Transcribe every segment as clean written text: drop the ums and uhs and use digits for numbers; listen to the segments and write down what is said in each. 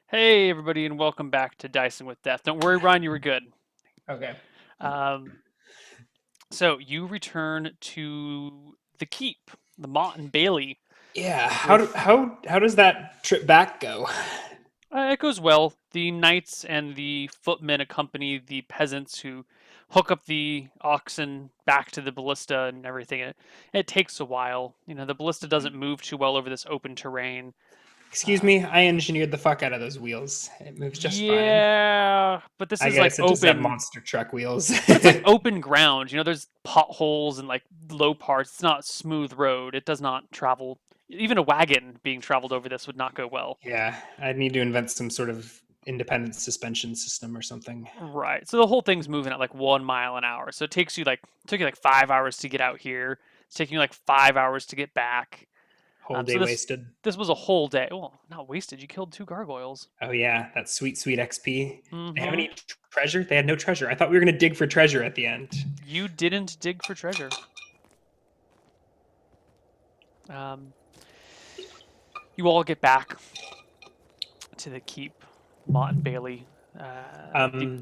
Hey everybody, and welcome back to Dicing with Death. Don't worry, Ryan, you were good. Okay. Um, so you return to the keep, the Mott and Bailey. Yeah. With How does that trip back go? it goes well. The knights and the footmen accompany the peasants who hook up the oxen back to the ballista and everything. It takes a while. You know, the ballista doesn't move too well over this open terrain. Excuse Um, me, I engineered the fuck out of those wheels. It moves just fine. yeah, but this I is like guess it does have open. monster truck wheels. But it's like open ground. You know, there's potholes and like low parts. It's not a smooth road. It does not travel. Even a wagon being traveled over this would not go well. Yeah, I need to invent some sort of independent suspension system or something. Right. So the whole thing's moving at like 1 mile an hour. So it took you like 5 hours to get out here. It's taking you like 5 hours to get back. Whole So day this wasted. this was a whole day. Well, not wasted. You killed two gargoyles. Oh yeah, that sweet, sweet XP. They have Mm-hmm. any treasure? They had no treasure. I thought we were gonna dig for treasure at the end. You didn't dig for treasure. Um, you all get back to the keep, Mott and Bailey. The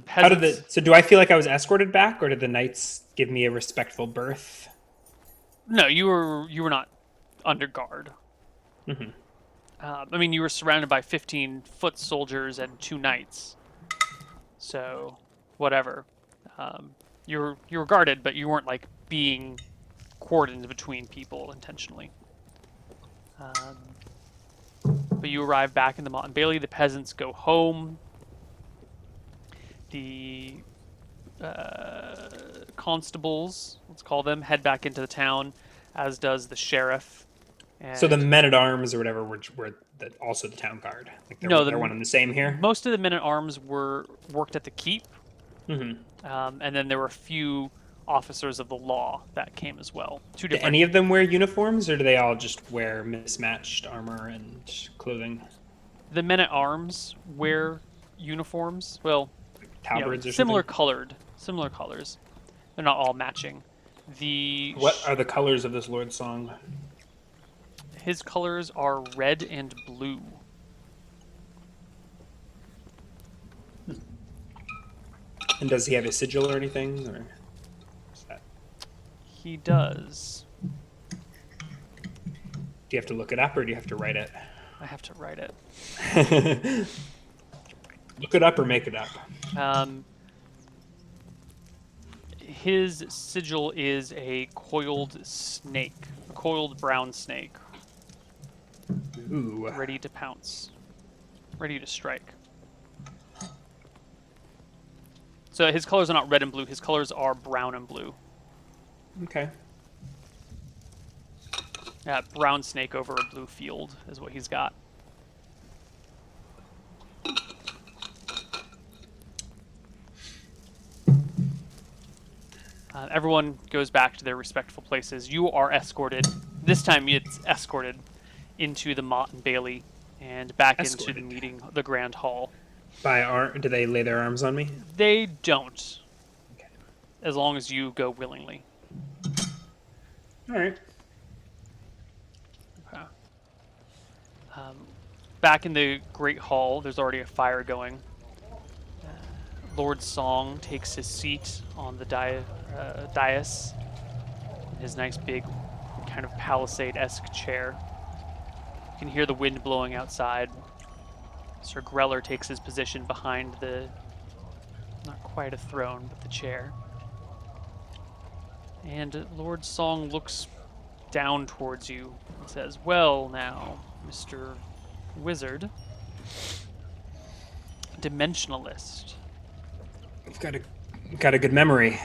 How did peasants. so do I feel like I was escorted back, or did the knights give me a respectful berth? No, you were not under guard. Hmm. I mean, you were surrounded by 15 foot soldiers and two knights. So, whatever. You were guarded, but you weren't like being cordoned between people intentionally. Um, but you arrive back in the Mott and Bailey. The peasants go home. The constables, let's call them, head back into the town, as does the sheriff. So the And men at arms or whatever were also the town guard. Like no, they're one and the same here. most of the men at arms were worked at the keep, Hmm. and then there were a few officers of the law that came as well. Two Do different. any of them wear uniforms, or do they all just wear mismatched armor and clothing, The men at arms wear uniforms. Well, halberds or similar something? similar colors. They're not all matching. The What are the colors of this Lord's song? his colors are red and blue. And does he have a sigil or anything? Or is that, He does. do you have to look it up, or do you have to write it? I have to write it. Look it up or make it up. Um, his sigil is a coiled snake, a coiled brown snake, Ooh. ready to pounce, ready to strike. So his colors are not red and blue. His colors are brown and blue. Okay. Brown snake over a blue field is what he's got. Everyone goes back to their respectful places. You are escorted. This time it's escorted into the Mott and Bailey and back into the Escorted. the Grand Hall. Do they lay their arms on me? They don't, Okay. as long as you go willingly. All right. Okay. Back in the Great Hall, there's already a fire going. Lord Song takes his seat on the dais in his nice big kind of palisade-esque chair. You can hear the wind blowing outside. Sir Greller takes his position behind the, not quite a throne, but the chair. And Lord Song looks down towards you and says, "Well now, Mr. Wizard, Dimensionalist, I've got a good memory.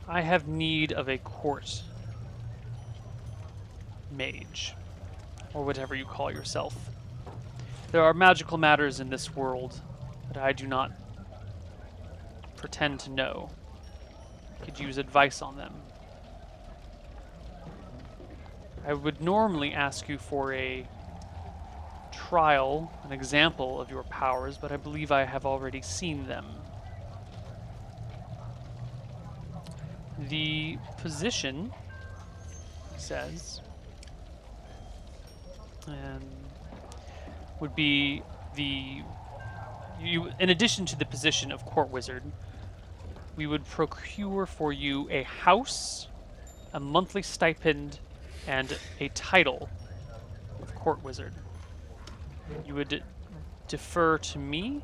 I have need of a court mage, or whatever you call yourself. There are magical matters in this world that I do not pretend to know. could use advice on them. I would normally ask you for a trial, an example of your powers, but I believe I have already seen them. The position, he says, would be in addition to the position of court wizard, we would procure for you a house, a monthly stipend, and a title of court wizard. You would defer to me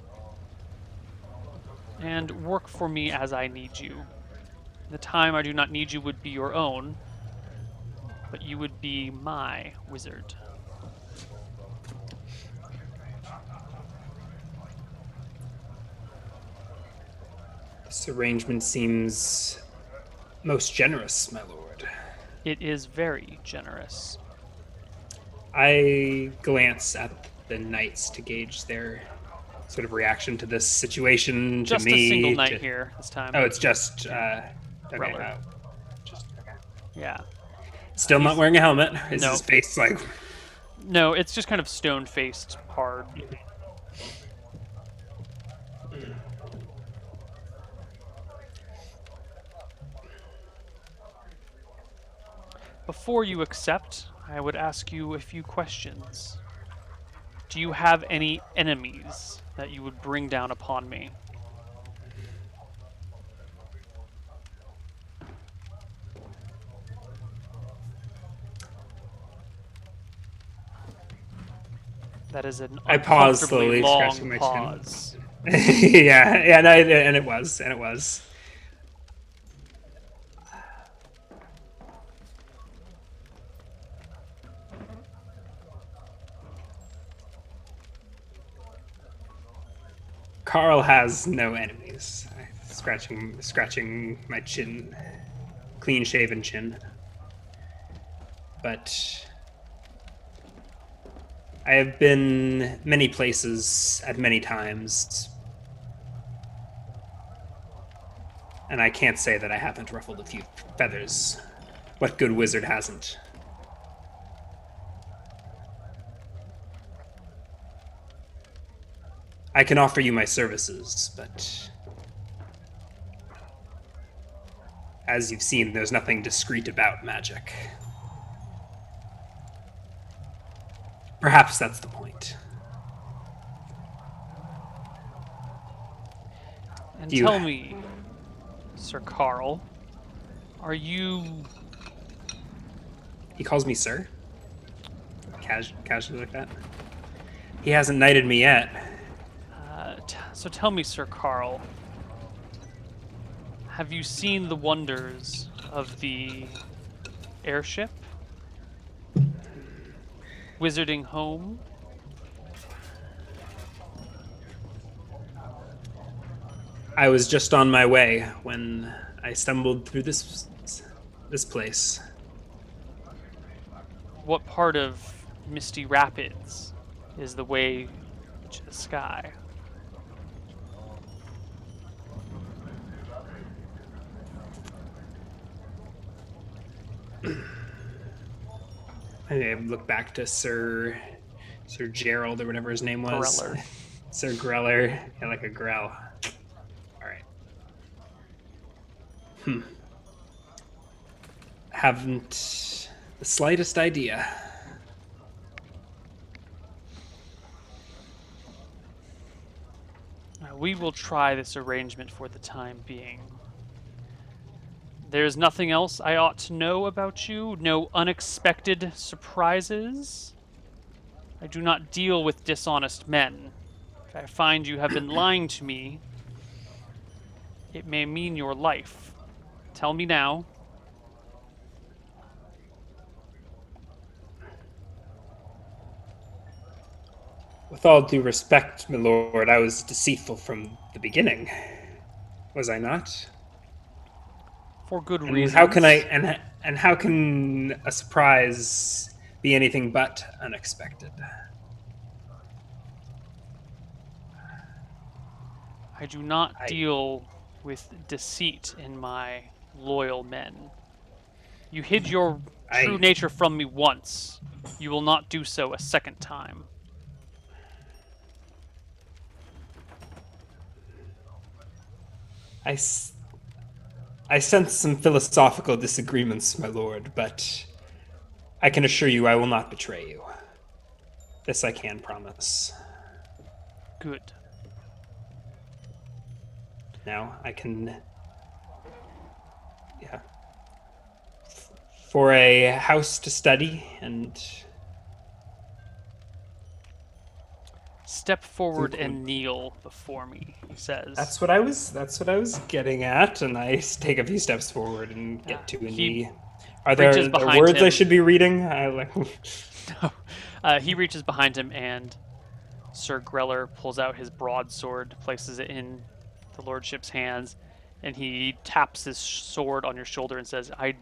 and work for me as I need you. The time I do not need you would be your own, but you would be my wizard. This arrangement seems most generous, my lord. It is very generous. I glance at the knights to gauge their sort of reaction to this situation. Just to me, a single knight here this time. Oh, it's just okay. Just okay. Yeah. Still not wearing a helmet. Is No. his face like? No, it's just kind of stone-faced, hard. Before you accept, I would ask you a few questions. Do you have any enemies that you would bring down upon me? That is an I pause uncomfortably slowly, long scratching my pause. chin. yeah, no, and it was. Carl has no enemies. Scratching my chin, clean-shaven chin. But I have been many places at many times, and I can't say that I haven't ruffled a few feathers. What good wizard hasn't? I can offer you my services, but as you've seen, there's nothing discreet about magic. Perhaps that's the point. And tell me, Sir Carl, are you... He calls me sir? Casually like that? He hasn't knighted me yet. So tell me, Sir Carl, have you seen the wonders of the airship? Wizarding home? I was just on my way when I stumbled through this place. What part of Misty Rapids is the way to the sky? I look back to Sir Gerald or whatever his name was. Greller. Sir Greller. Yeah, like a grell. Alright. Haven't the slightest idea. We will try this arrangement for the time being. There's nothing else I ought to know about you? No unexpected surprises? I do not deal with dishonest men. If I find you have been lying to me, it may mean your life. Tell me now. With all due respect, my lord, I was deceitful from the beginning. Was I not? For good And reasons. how can how can a surprise be anything but unexpected? I do not deal with deceit in my loyal men. You hid your true I nature from me once. You will not do so a second time. I I sense some philosophical disagreements, my lord, but I can assure you I will not betray you. This I can promise. Good. Now I can, yeah, for a house to study and Step some forward clothing. and kneel before me, he says. That's what I was getting at, and I take a few steps forward and get to a He knee. Are reaches there behind words I him. should be reading? I like No. He reaches behind him, and Sir Greller pulls out his broadsword, places it in the lordship's hands, and he taps his sword on your shoulder and says, I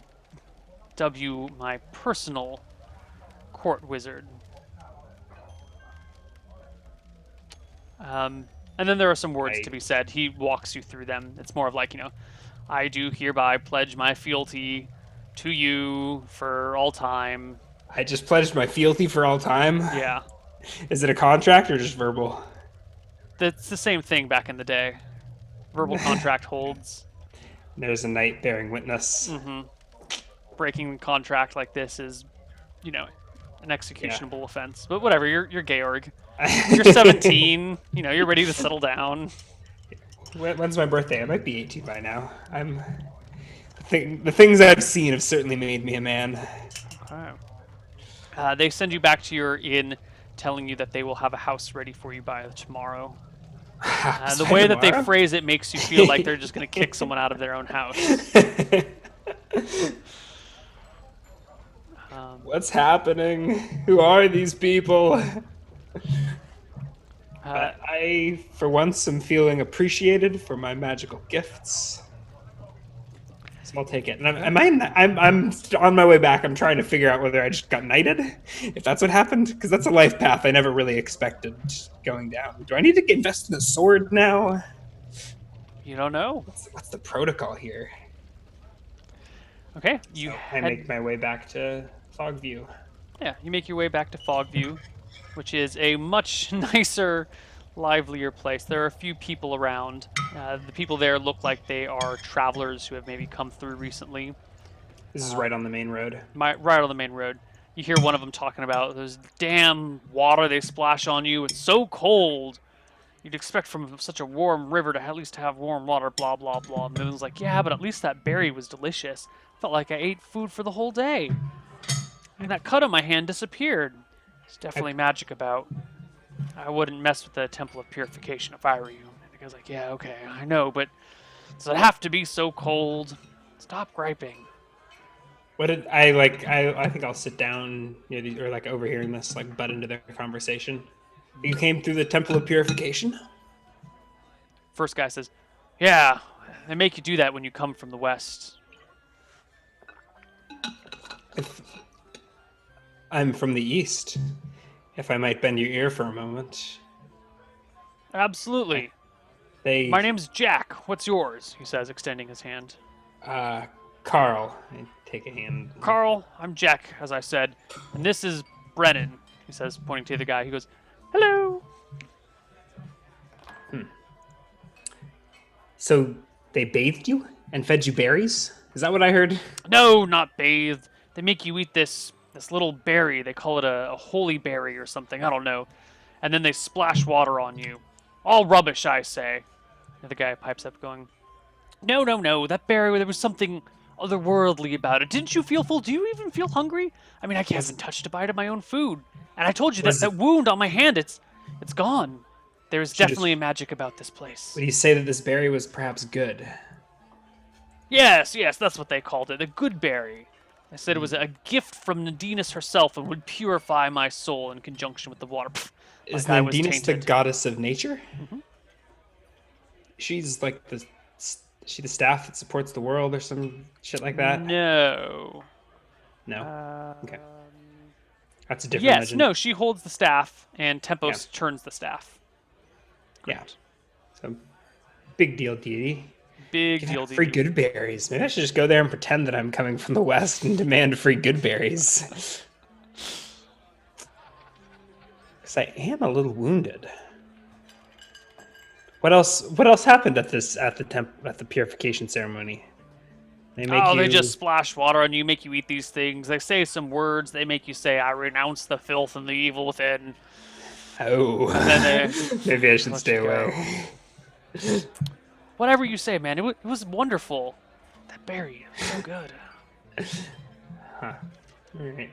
dub you my personal court wizard. Um, and then there are some words to I be said. He walks you through them. It's more of like, I do hereby pledge my fealty to you for all time. I just pledged my fealty for all time. Yeah, Is it a contract or just verbal? that's the same thing back in the day. Verbal contract holds. There's a knight bearing witness. Hmm. Breaking the contract like this is, you know, an Yeah. executionable offense. But whatever, you're Georg. You're 17. You're ready to settle down. When's my birthday? I might be 18 by now. The things I've seen have certainly made me a man. Okay. They send you back to your inn, telling you that they will have a house ready for you by tomorrow. Perhaps The by way that they tomorrow. phrase it makes you feel like they're just going to kick someone out of their own house. Um, What's happening? Who are these people? uh, But I, for once, am feeling appreciated for my magical gifts. So I'll take it. And I'm on my way back. I'm trying to figure out whether I just got knighted, if that's what happened, because that's a life path I never really expected going down. Do I need to invest in a sword now? you don't know. What's the protocol here? Okay, you So I head. make my way back to Fogview. Yeah, you make your way back to Fogview, which is a much nicer, livelier place. There are a few people around. The people there look like they are travelers who have maybe come through recently. This is right Um, on the main road. right on the main road. You hear one of them talking about those damn water they splash on you. It's so cold. You'd expect from such a warm river to at least have warm water, blah, blah, blah. And the one's like, yeah, but at least that berry was delicious. Felt like I ate food for the whole day. And that cut on my hand disappeared. There's I, definitely magic about. I wouldn't mess with the Temple of Purification if I were you. And the guy's like, yeah, okay, I know, but does it have to be so cold? Stop griping. what did I like? I think I'll sit down, or like overhearing this, like butt into their conversation. You came through the Temple of Purification. First guy says, yeah, they make you do that when you come from the west. If I'm from the east, if I might bend your ear for a moment, Absolutely. My they, name's Jack. What's yours? He says, extending his hand. uh, Carl, I take a hand. Carl, I'm Jack, as I said. And this is Brennan, he says, pointing to the guy. He goes, hello. So they bathed you and fed you berries? Is that what I heard? No, not bathed. They make you eat this little berry. They call it a holy berry or something. I don't know. And then they splash water on you. All rubbish, I say. And the guy pipes up, going, no, no, no. That berry, there was something otherworldly about it. Didn't you feel full? Do you even feel hungry? I mean, I Was haven't touched a bite of my own food. And I told you that was that wound on my hand, it's gone. There's she definitely a just? magic about this place. Would you say that this berry was perhaps good? Yes, yes, that's what they called it. The good berry. I said it was a gift from Nadinus herself and would purify my soul in conjunction with the water. Pfft, Is like I was Nandinus the tainted. goddess of nature? Hmm. She's like she the staff that supports the world or some shit like that. No. No, okay, Um, that's a different yes, legend. no, she holds the staff and Yeah, Tempos turns the staff. yeah. Correct. So big deal deity. Big Giving deal, out free DD. good berries. Maybe I should just go there and pretend that I'm coming from the west and demand free good berries. Because I am a little wounded. What else? What else happened at the purification ceremony? They make Oh, they just you. splash water on you, make you eat these things. They say some words. They make you say, "I renounce the filth and the evil within." Oh, And then they maybe I should let you stay go. away. Whatever you say, man. It was wonderful. That berry, so good. Huh. All right.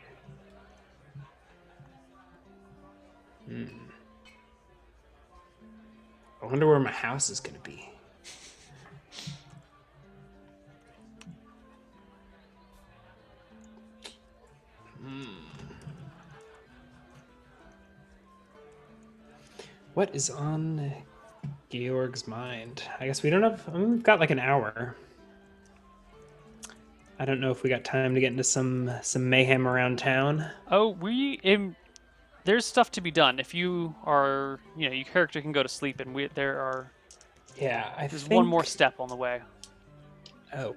I wonder where my house is going to be. What is on Georg's mind? I guess we don't have. We've got like an hour. I don't know if we got time to get into some mayhem around town. Oh, there's stuff to be done. If you are, your character can go to sleep, and Yeah, there's one more step on the way. Oh,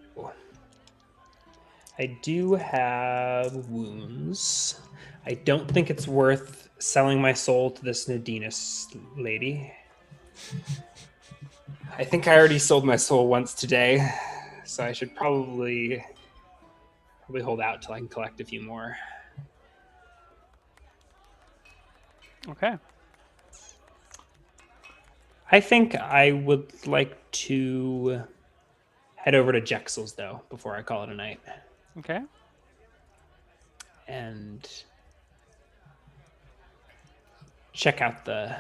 I do have wounds. I don't think it's worth selling my soul to this Nadinus lady. I think I already sold my soul once today, so I should probably hold out till I can collect a few more. Okay. I think I would like to head over to Jexel's, though, before I call it a night. Okay. And check out the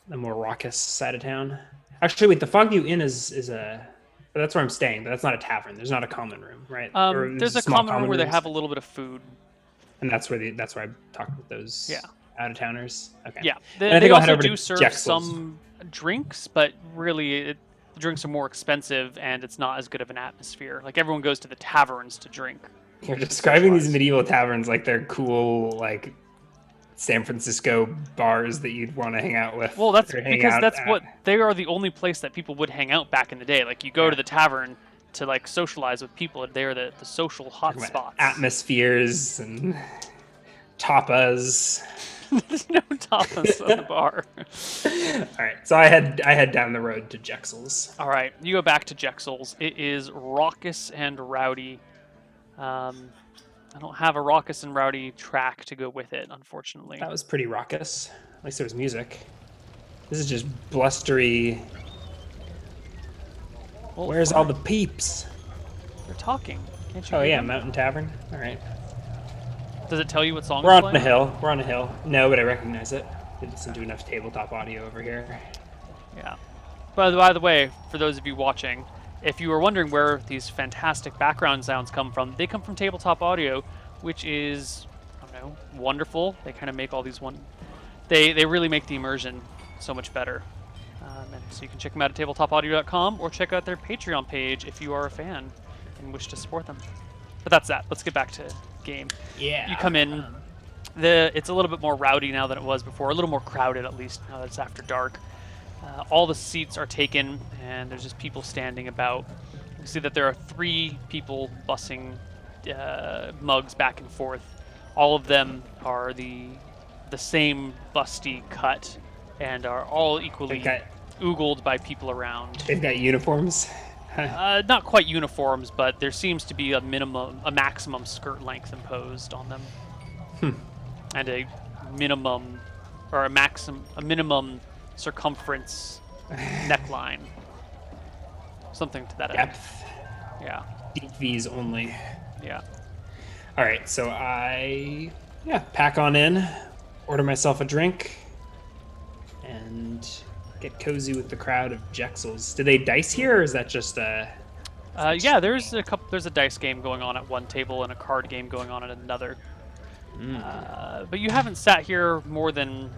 more raucous side of town. Actually, wait, the Fogview Inn is a... But that's where I'm staying, but that's not a tavern. There's not a common room, right? There's a common room where they have a little bit of food. And that's where I talked with those out-of-towners? Okay. Yeah. I They think I'll head also over do to serve Jexel's. some drinks, but really the drinks are more expensive, and it's not as good of an atmosphere. Like, everyone goes to the taverns to drink. You're describing these medieval taverns like they're cool, like San Francisco bars that you'd want to hang out with. Well, that's because they are the only place that people would hang out back in the day. Like, you go to the tavern to like socialize with people, and they're the social hotspots. Atmospheres and tapas. There's no tapas at the bar. All right, so I head down the road to Jexel's. All right, you go back to Jexel's. It is raucous and rowdy. I don't have a raucous and rowdy track to go with it, unfortunately. That was pretty raucous. At least there was music. This is just blustery. Well, where's all the peeps? They're talking. Can't you? Oh hear yeah, them? Mountain Tavern. All right. Does it tell you what song? We're on a hill. We're on a hill. No, but I recognize it. Didn't listen to enough tabletop audio over here. Yeah. By the way, for those of you watching, if you were wondering where these fantastic background sounds come from, they come from tabletop audio, which is, I don't know, wonderful. They kind of make all these They really make the immersion so much better. And so you can check them out at tabletopaudio.com or check out their Patreon page if you are a fan and wish to support them. But that's that. Let's get back to game. Yeah. You come in. It's a little bit more rowdy now than it was before. A little more crowded, at least, now that it's after dark. All the seats are taken, and there's just people standing about. You see that there are 3 people bussing mugs back and forth. All of them are the same busty cut and are all equally oogled by people around. They've got uniforms. Not quite uniforms, but there seems to be a maximum skirt length imposed on them, and a minimum circumference neckline, something to that depth. End. Yeah. Deep V's only. Yeah. All right, so I pack on in, order myself a drink, and get cozy with the crowd of Jexel's. Do they dice here, or is that just a... yeah, there's a dice game going on at one table and a card game going on at another. But you haven't sat here more than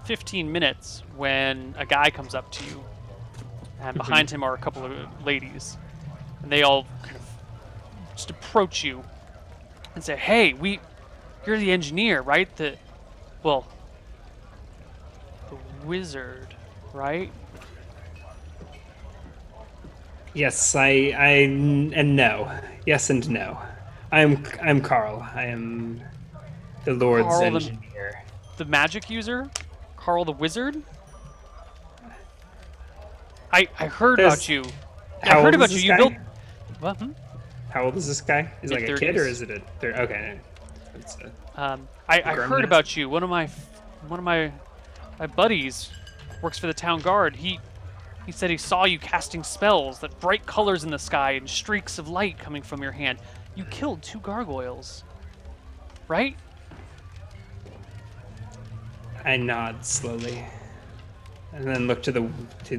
15 minutes when a guy comes up to you, and behind him are a couple of ladies, and they all kind of just approach you and say, "Hey, you're the engineer, right? The wizard, right?" Yes, I and no. Yes and no. I'm Carl. I am the Lord's Carl engineer. the magic user? Carl the wizard? I heard about There's you. Yeah, I How heard old is about you. this You built guy? what? Hmm? How old is this guy? Is it Mid like a kid or 30s. is it a third? Okay, it's a I grown heard man. about you. One of my buddies works for the town guard. He said he saw you casting spells, that bright colors in the sky and streaks of light coming from your hand. You killed 2 gargoyles, right? I nod slowly, and then look to the to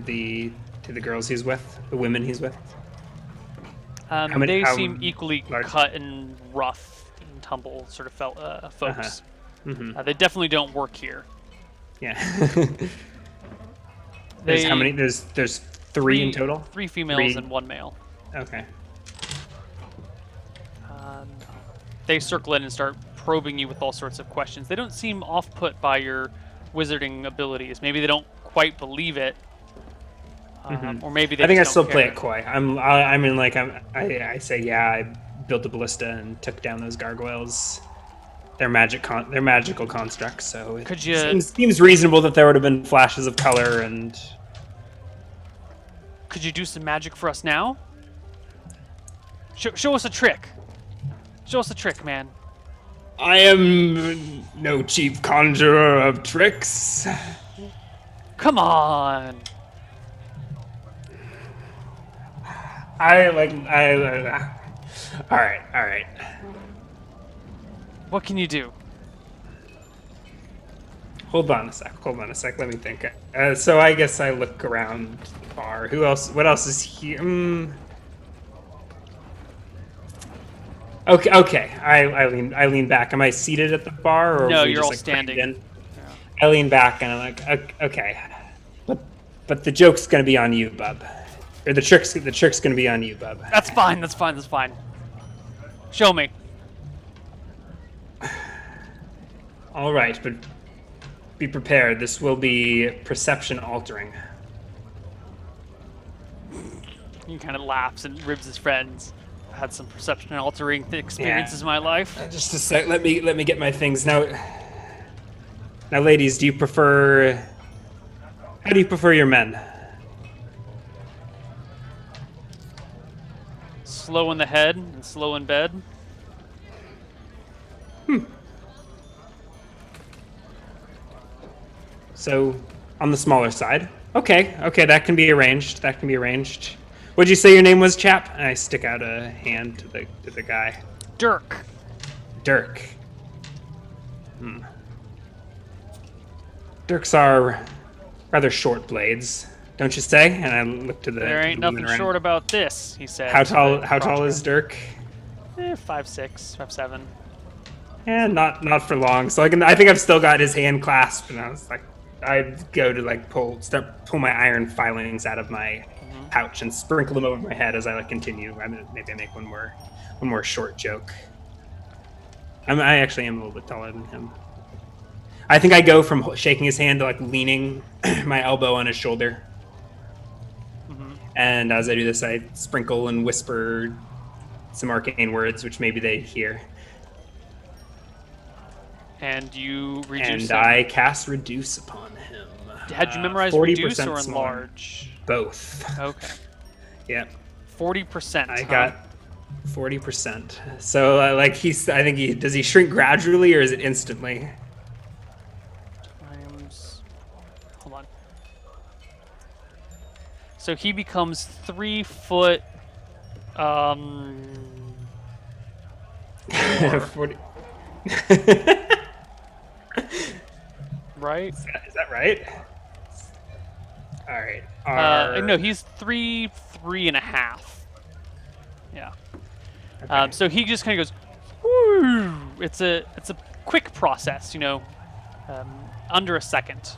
the girls he's with, the women he's with. How many? They How seem equally large? cut and rough and tumble sort of Uh huh. folks. Mm-hmm. They definitely don't work here. Yeah. There's how They many? There's three in total. three females Three. and 1 male. Okay. Um, they circle in and start probing you with all sorts of questions. They don't seem off-put by your wizarding abilities. Maybe they don't quite believe it, or maybe they I think I just still don't play care. it coy. I mean, like I say, yeah, I built a ballista and took down those gargoyles. They're they're magical constructs, so it Could you seems reasonable that there would have been flashes of color and. do some magic for us now? Show us a trick. Show us a trick, man. I am no chief conjurer of tricks. Come on. All right, all right. What can you do? Hold on a sec. Hold on a sec. Let me think. So I guess I look around the bar. Who else? What else is here? Okay. Okay. I lean back. Am I seated at the bar, or No, are we you're just all like standing. crammed in? I lean back and I'm like, okay, but the joke's gonna be on you, bub, or the trick's gonna be on you, bub. That's fine. That's fine. That's fine. Show me. All right, but be prepared. This will be perception altering. He kind of laughs and ribs his friends. I had some perception altering experiences in my life. Just a sec. Let me get my things now. Now, ladies, do you prefer? How do you prefer your men? Slow in the head and slow in bed. So, on the smaller side. Okay, okay, that can be arranged. That can be arranged. What'd you say your name was, chap? And I stick out a hand to the guy. Dirk. Dirk. Dirks are rather short blades, don't you say? And I look to the. There to ain't the woman nothing around. short about this, he said. How to tall? the How tall crossbow. is Dirk? 5'6", 5'7". Yeah, not for long. So I think I've still got his hand clasped, and I was like, I go to like pull my iron filings out of my pouch and sprinkle them over my head as I like continue. Maybe I make one more short joke. I actually am a little bit taller than him. I think I go from shaking his hand to like leaning my elbow on his shoulder. And as I do this, I sprinkle and whisper some arcane words, which maybe they hear. And you reduce And him. I cast Reduce upon him. Had you memorized 40% reduce or smaller. enlarge? Both. Okay. Yep. 40%. I got 40%. So I think does he shrink gradually or is it instantly? Times. Hold on. So he becomes 3 foot. 40. Right? Is that right? All right. No, he's three and a half. Yeah. Okay. So he just kind of goes. Woo! It's a quick process, under a second.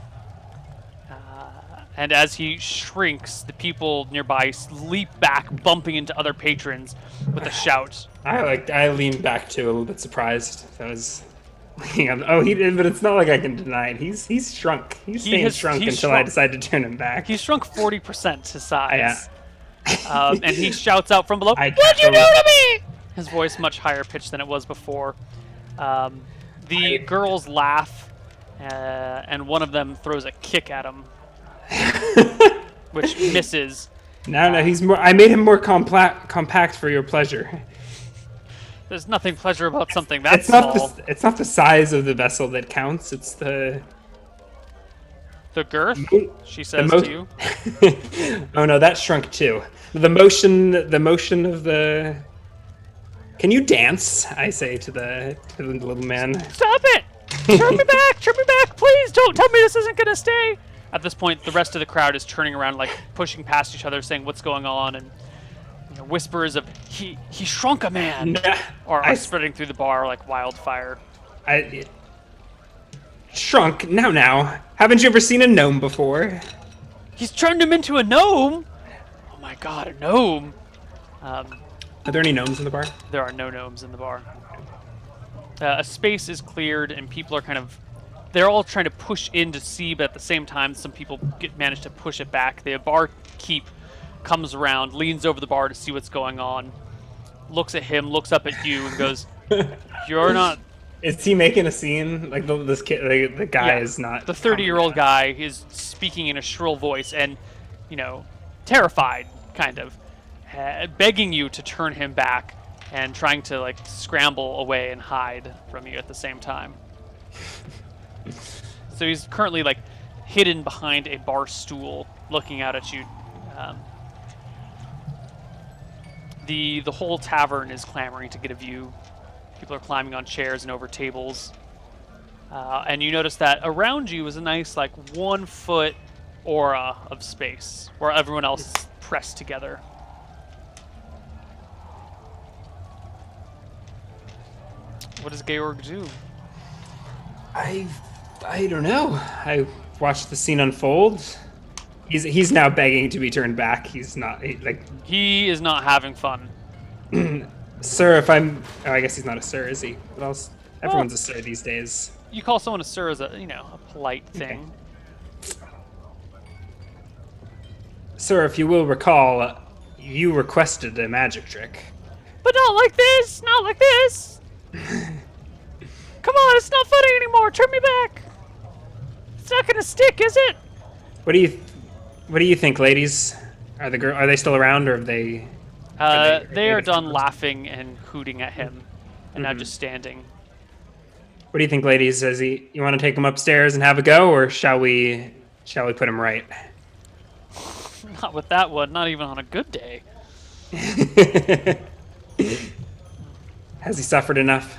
And as he shrinks, the people nearby leap back, bumping into other patrons with a shout. I lean back too, a little bit surprised. That was. Oh, he did, but it's not like I can deny it. He's shrunk. He's shrunk until I shrunk. decide to turn him back. He's shrunk 40% his size. Yeah. And he shouts out from below, I "What'd you do totally, to me?" His voice much higher pitched than it was before. The I, girls laugh, and one of them throws a kick at him, which misses. no, he's more. I made him more compact for your pleasure. There's nothing pleasure about something that small. It's not the size of the vessel that counts. It's The girth, mo- she the says to you. Oh no, that shrunk too. The motion of the. Can you dance? I say to the little man. Stop it! Turn me back! Turn me back! Please don't tell me this isn't gonna stay! At this point, the rest of the crowd is turning around, like pushing past each other, saying what's going on, and whispers of he shrunk a man Nah, are spreading through the bar like wildfire. I shrunk. Now. Haven't you ever seen a gnome before? He's turned him into a gnome! Oh my god, a gnome! Are there any gnomes in the bar? There are no gnomes in the bar. A space is cleared, and people are they're all trying to push in to see, but at the same time, some people manage to push it back. The barkeep comes around, leans over the bar to see what's going on, looks at him, looks up at you, and goes, "You're not." Is he making a scene? Like this kid, the guy is not. The 30-year-old guy is speaking in a shrill voice and, terrified, kind of, begging you to turn him back and trying to scramble away and hide from you at the same time. So he's currently hidden behind a bar stool, looking out at you. The whole tavern is clamoring to get a view. People are climbing on chairs and over tables. And you notice that around you is a nice 1 foot aura of space where everyone else is pressed together. What does Georg do? I don't know. I watched the scene unfold. He's now begging to be turned back. He's not He is not having fun. Sir, if I'm. Oh, I guess he's not a sir, is he? What else? Everyone's a sir these days. You call someone a sir as a polite thing. Okay. Sir, if you will recall, you requested a magic trick. But not like this! Not like this! Come on, it's not funny anymore! Turn me back! It's not gonna stick, is it? What do you think, ladies? Are they still around, or have they? They are done laughing and hooting at him, and now just standing. What do you think, ladies? You want to take him upstairs and have a go, or shall we put him right? Not with that one, not even on a good day. Has he suffered enough?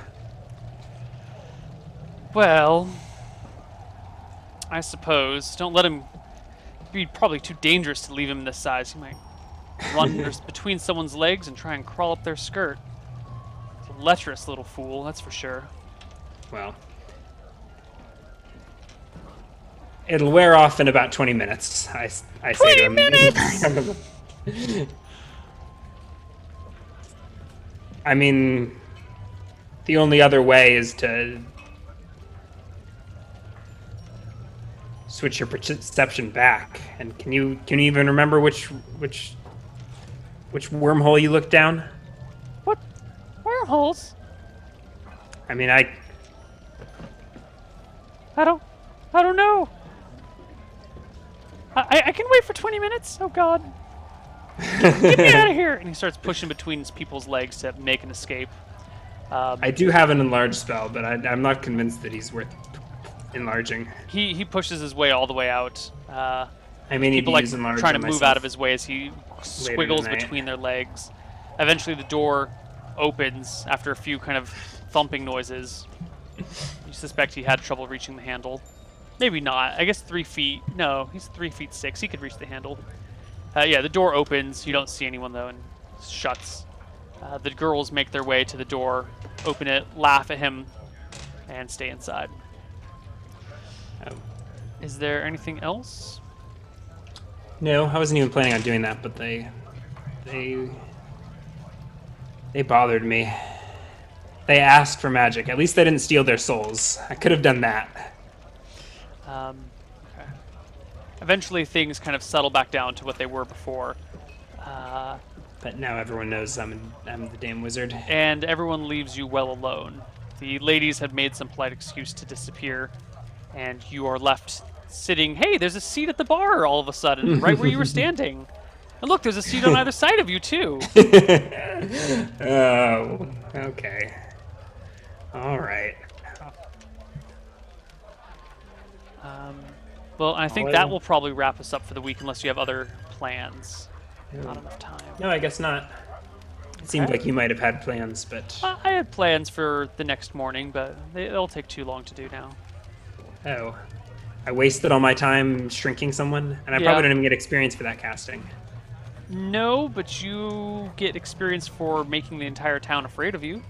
Well, I suppose. Don't let him. It'd be probably too dangerous to leave him this size. He might run between someone's legs and try and crawl up their skirt. He's a lecherous little fool, that's for sure. Well, it'll wear off in about 20 minutes. I say to 20 him. minutes! I mean, the only other way is to switch your perception back. And can you even remember which wormhole you looked down? What? Wormholes? I mean, I don't know. I can wait for 20 minutes? Oh god. Get me out of here! And he starts pushing between people's legs to make an escape. I do have an enlarge spell, but I'm not convinced that he's worth enlarging. He pushes his way all the way out. I may need people to use enlarge trying to on move myself out of his way as he squiggles tonight. between their legs. Eventually the door opens after a few kind of thumping noises. You suspect he had trouble reaching the handle. Maybe not. I guess 3 feet. No, he's 3 feet 6. He could reach the handle. Yeah, the door opens. You don't see anyone though, and shuts. The girls make their way to the door, open it, laugh at him, and stay inside. Is there anything else? No, I wasn't even planning on doing that, but they bothered me. They asked for magic. At least they didn't steal their souls. I could have done that. Okay. Eventually, things kind of settle back down to what they were before. But now everyone knows I'm the damn wizard. and everyone leaves you well alone. The ladies have made some polite excuse to disappear, and you are left sitting. Hey, there's a seat at the bar all of a sudden, right where you were standing. And look, there's a seat on either side of you, too. Oh, okay. All right. Well, I think that will probably wrap us up for the week unless you have other plans. Not enough time. No, I guess not. It seemed like you might have had plans, but... I had plans for the next morning, but they'll take too long to do now. Oh. I wasted all my time shrinking someone, and I probably didn't even get experience for that casting. No, but you get experience for making the entire town afraid of you.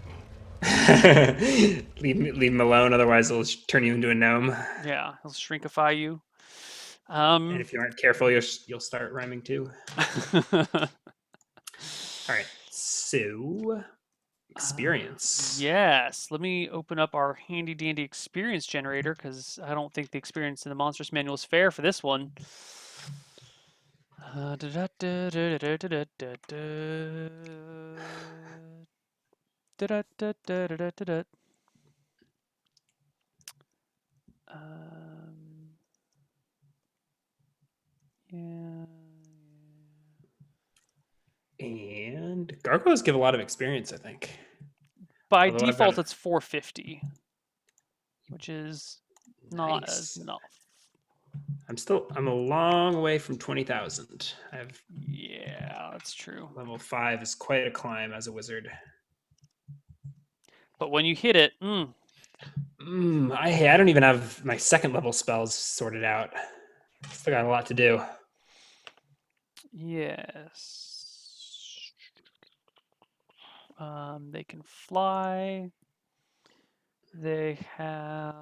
leave him alone, otherwise it'll turn you into a gnome. Yeah, he'll shrinkify you. And if you aren't careful, you'll start rhyming too. All right, so experience. Yes, let me open up our handy dandy experience generator because I don't think the experience in the Monstrous Manual is fair for this one. Yeah. And gargoyles give a lot of experience, I think. By default, it's 450, which is not enough. I'm a long way from 20,000. Yeah, that's true. Level 5 is quite a climb as a wizard. But when you hit it, I don't even have my second level spells sorted out. Still got a lot to do. Yes. They can fly. They have...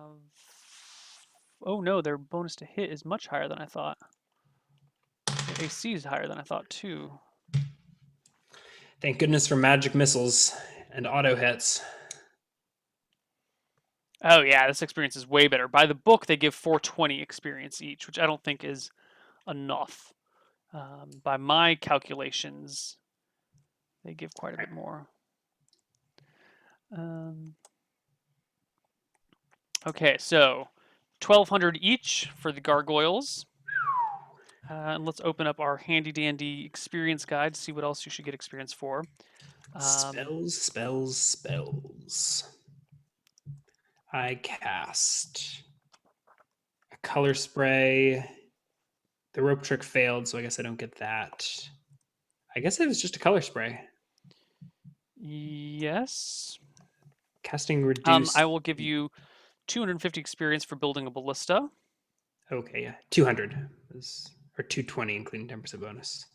Oh no, their bonus to hit is much higher than I thought. Their AC is higher than I thought too. Thank goodness for magic missiles and auto hits. Oh yeah, this experience is way better. By the book, they give 420 experience each, which I don't think is enough. By my calculations, they give quite a bit more. Okay, so 1,200 each for the gargoyles. And let's open up our handy dandy experience guide to see what else you should get experience for. Spells. I cast a color spray. The rope trick failed, so I guess I don't get that. I guess it was just a color spray. Yes. Casting reduced. I will give you 250 experience for building a ballista. Okay, yeah. 200 or 220, including 10% bonus,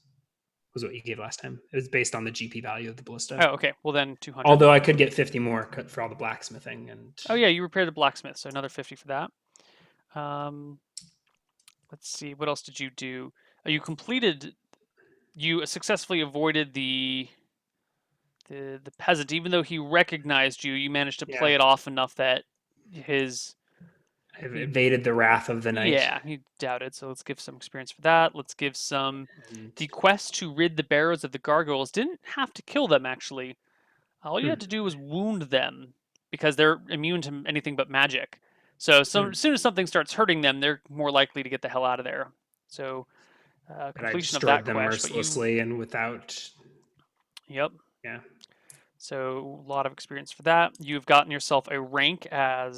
was what you gave last time. It was based on the GP value of the ballista. Oh, okay. Well, then 200. Although I could get 50 more for all the blacksmithing. Oh, yeah, you repaired the blacksmith, so another 50 for that. Let's see. What else did you do? You successfully avoided the peasant. Even though he recognized you, you managed to play it off enough that I've evaded the wrath of the knight. Yeah, he doubted, so let's give some experience for that. Let's give some... The quest to rid the barrows of the gargoyles didn't have to kill them, actually. All you had to do was wound them, because they're immune to anything but magic. So as soon as something starts hurting them, they're more likely to get the hell out of there. So completion of that them quest. Mercilessly and without... Yep. Yeah. So a lot of experience for that. You've gotten yourself a rank and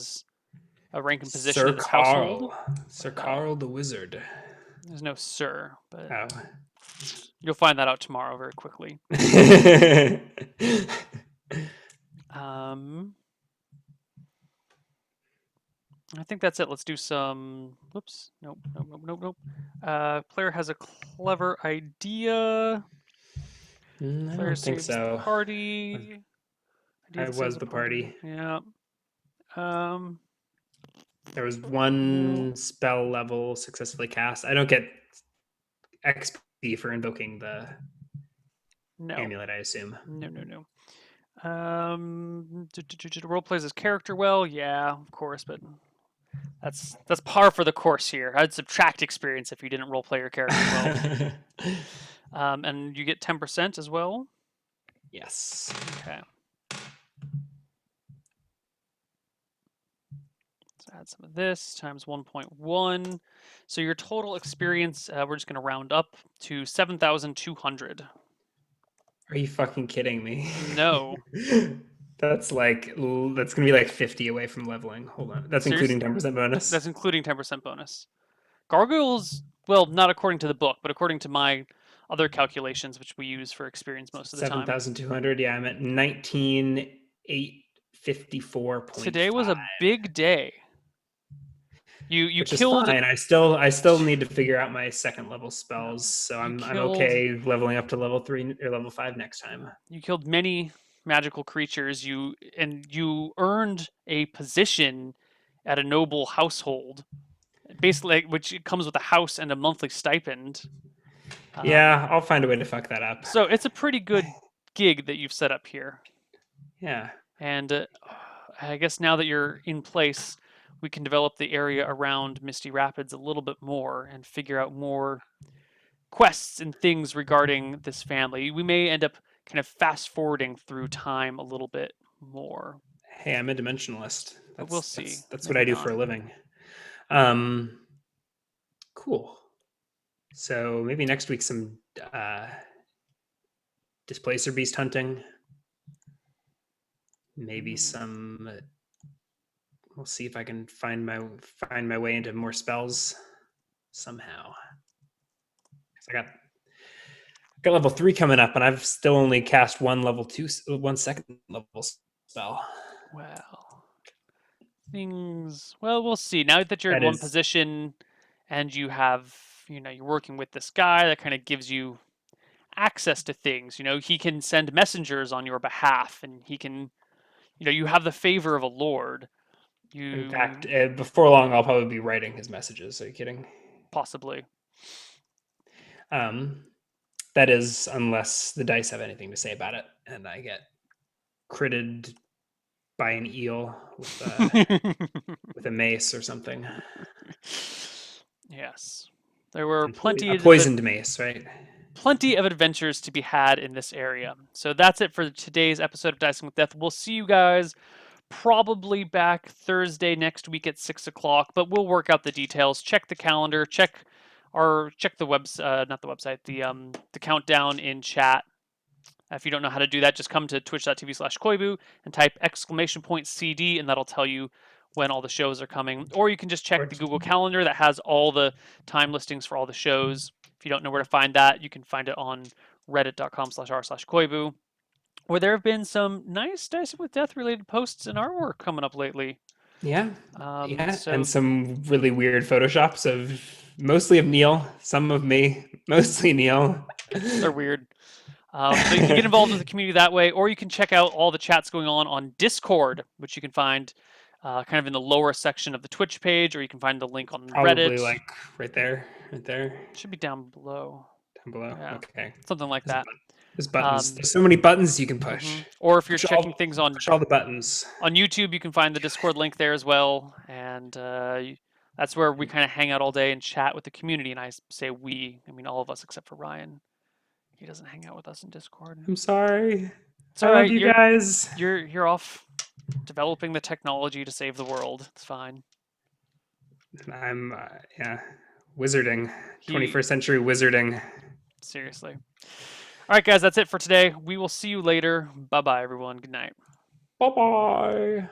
position in this household. Sir Carl the Wizard. There's no sir, but you'll find that out tomorrow very quickly. I think that's it. Let's do some... Whoops. Nope. Player has a clever idea. I don't think so. Party. I was the party. Yeah. There was one spell level successfully cast. I don't get XP for invoking the amulet, I assume. No. Role plays his character well, yeah, of course, but that's par for the course here. I'd subtract experience if you didn't role play your character And you get 10% as well. Yes. Okay. Let's add some of this times 1.1. So your total experience, we're just going to round up to 7,200. Are you fucking kidding me? No. That's gonna be like 50 away from leveling. Hold on. That's including Seriously? 10% bonus. That's including 10% bonus. Gargoyles, well, not according to the book, but according to my other calculations, which we use for experience most of the time. 7,200. Yeah, I'm at 19,854.5, Today was a big day. You which is killed fine. I still need to figure out my second level no, spells, so you I'm killed okay leveling up to level 3 or level 5 next time. you killed many magical creatures. You earned a position at a noble household, basically, which comes with a house and a monthly stipend. Yeah, I'll find a way to fuck that up. So it's a pretty good gig that you've set up here. Yeah. And I guess now that you're in place, we can develop the area around Misty Rapids a little bit more and figure out more quests and things regarding this family. We may end up kind of fast forwarding through time a little bit more, Hey, I'm a dimensionalist. but we'll That's see. that's that's what Maybe I do not. for a living. Um, cool. So maybe next week some displacer beast hunting. Maybe Mm, some. We'll see if I can find my way into more spells somehow. 'Cause I got level 3 coming up, and I've still only cast one second level spell. well, things. Well, we'll see. Now that you're in That one is, position and you're working with this guy, that kind of gives you access to things. He can send messengers on your behalf, and he can, you have the favor of a lord. in You fact, before long, I'll probably be writing his messages. Are you kidding? possibly. Um, that is, unless the dice have anything to say about it, and I get critted by an eel with a mace or something. Yes, there were And a poisoned mace, right? plenty of adventures to be had in this area. So that's it for today's episode of Dicing with Death. We'll see you guys probably back Thursday next week at 6 o'clock, but we'll work out the details. Check the calendar. Check the not the website, the countdown in chat. If you don't know how to do that, just come to twitch.tv/koibu and type !CD, and that'll tell you when all the shows are coming. Or you can just check Or the Google Calendar that has all the time listings for all the shows. If you don't know where to find that, you can find it on reddit.com/r/koibu, where there have been some nice Dicing with Death related posts and artwork coming up lately. yeah, yeah, and So some really weird photoshops of mostly of Neil, some of me, mostly Neil. they're weird. But you can get involved with the community that way, or you can check out all the chats going on Discord, which you can find kind of in the lower section of the Twitch page, or you can find the link on Probably Reddit. like right there, It should be down below. down below. Yeah, Okay, something like there's, that. there's buttons. Um, There's so many buttons you can push. Or if you're Push checking things push all the buttons. on YouTube, you can find the Do Discord link there as well, and that's where we it. kind of hang out all day and chat with the community. And I say we, I mean all of us except for Ryan. He doesn't hang out with us in Discord. I'm sorry. It's I all love right. you You're guys. you're you're off developing the technology to save the world. It's fine. I'm yeah, wizarding. He 21st century wizarding. seriously. All right, guys, that's it for today. We will see you later. Bye bye, everyone. Good night. Bye bye.